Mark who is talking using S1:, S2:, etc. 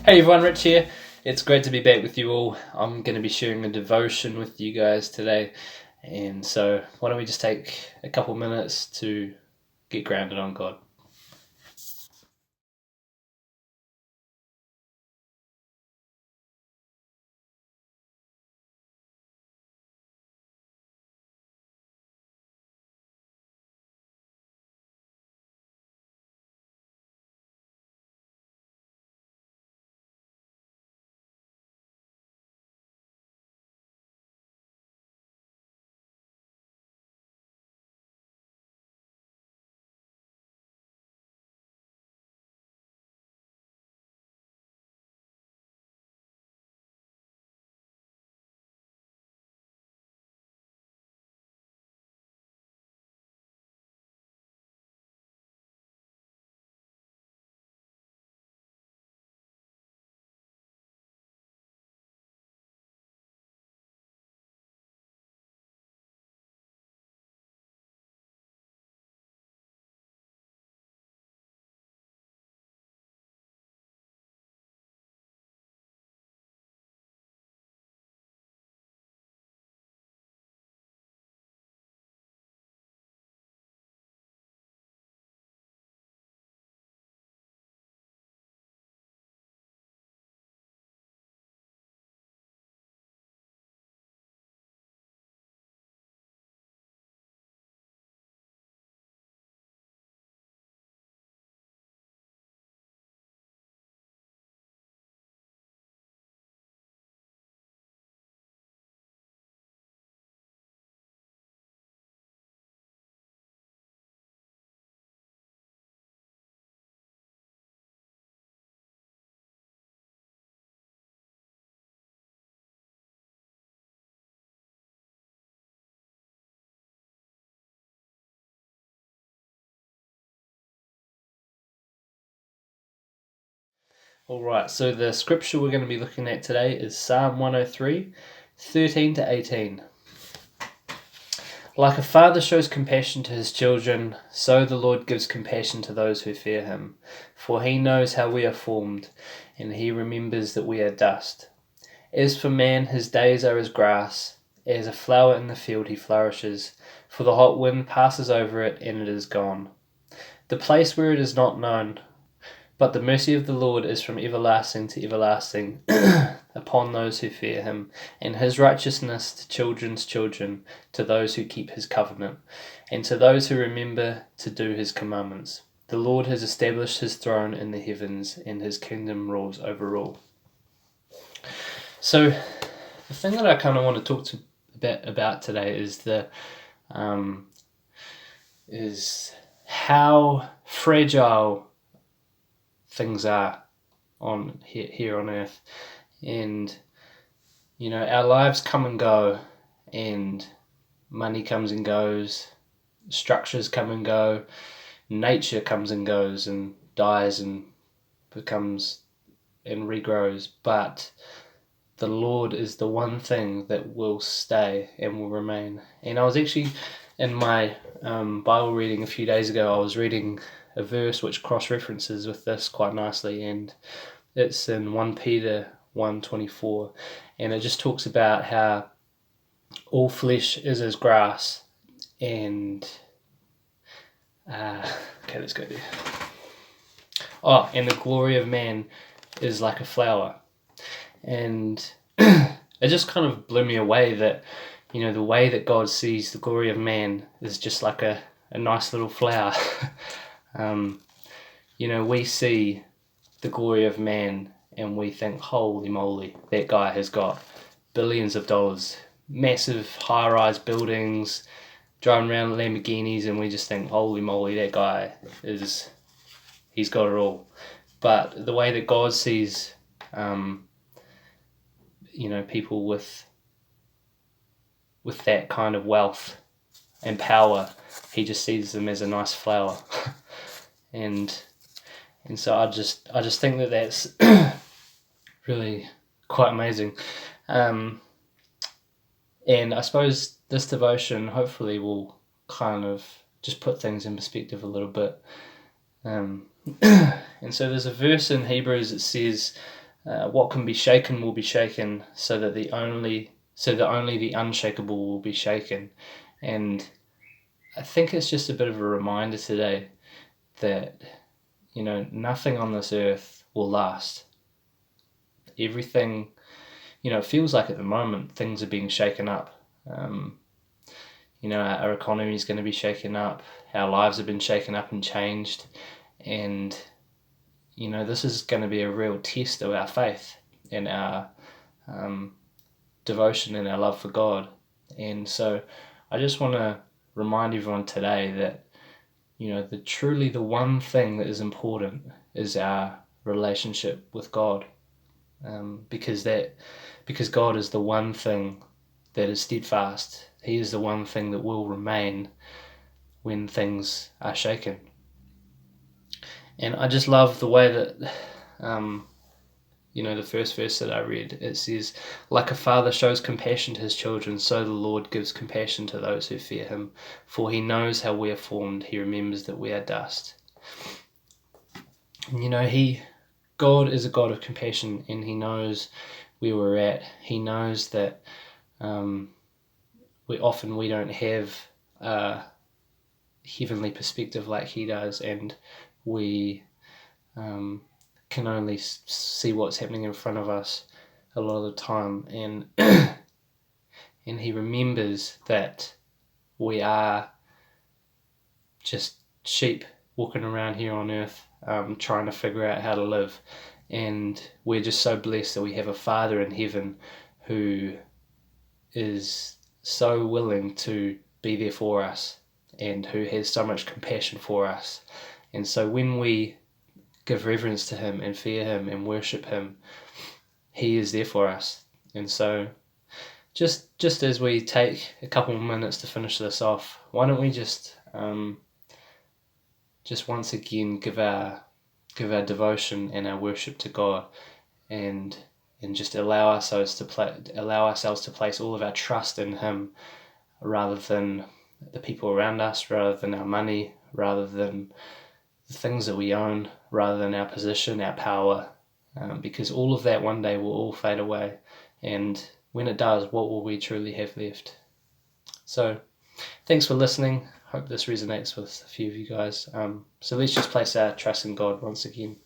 S1: Hey everyone, Rich here. It's great to be back with you all. I'm going to be sharing a devotion with you guys today. And so, why don't we just take a couple minutes to get grounded on God? Alright, so the scripture we're going to be looking at today is Psalm 103, 13 to 18. Like a father shows compassion to his children, so the Lord gives compassion to those who fear him. For he knows how we are formed, and he remembers that we are dust. As for man, his days are as grass, as a flower in the field he flourishes, for the hot wind passes over it, and it is gone. The place where it is not known. But the mercy of the Lord is from everlasting to everlasting upon those who fear him, and his righteousness to children's children, to those who keep his covenant, and to those who remember to do his commandments. The Lord has established his throne in the heavens, and his kingdom rules over all. So, the thing that I kind of want to talk about today is how fragile things are on here on earth. And our lives come and go, and money comes and goes, structures come and go, nature comes and goes and dies and becomes and regrows, but the Lord is the one thing that will stay and will remain. And I was actually in my Bible reading a few days ago, I was reading a verse which cross-references with this quite nicely, and it's in 1 Peter 1:24, and it just talks about how all flesh is as grass, and okay, let's go there. And the glory of man is like a flower. And it just kind of blew me away that, the way that God sees the glory of man is just like a nice little flower. We see the glory of man and we think, holy moly, that guy has got billions of dollars, massive high-rise buildings, driving around Lamborghinis, and we just think, holy moly, that guy he's got it all. But the way that God sees people with that kind of wealth and power, he just sees them as a nice flower. and so I just think that that's really quite amazing. And I suppose this devotion hopefully will kind of just put things in perspective a little bit. And so there's a verse in Hebrews that says, what can be shaken will be shaken, so that only the unshakable will be shaken. And I think it's just a bit of a reminder today that, nothing on this earth will last. Everything, it feels like at the moment things are being shaken up. Our economy is going to be shaken up. Our lives have been shaken up and changed. And, this is going to be a real test of our faith and our devotion and our love for God. And so I just want to remind everyone today that, the one thing that is important is our relationship with God. Because God is the one thing that is steadfast. He is the one thing that will remain when things are shaken. And I just love the way that, the first verse that I read, it says, like a father shows compassion to his children, so the Lord gives compassion to those who fear him. For he knows how we are formed. He remembers that we are dust. And, God is a God of compassion, and he knows where we're at. He knows that we don't have a heavenly perspective like he does, and we can only see what's happening in front of us a lot of the time. And and he remembers that we are just sheep walking around here on earth, trying to figure out how to live. And we're just so blessed that we have a Father in heaven who is so willing to be there for us and who has so much compassion for us. And so when we give reverence to him and fear him and worship him, he is there for us. And so just as we take a couple of minutes to finish this off, why don't we just once again give our devotion and our worship to God, and just allow ourselves to place all of our trust in him, rather than the people around us, rather than our money, rather than the things that we own, rather than our position, our power, because all of that one day will all fade away. And when it does, what will we truly have left? So thanks for listening. Hope this resonates with a few of you guys. So let's just place our trust in God once again.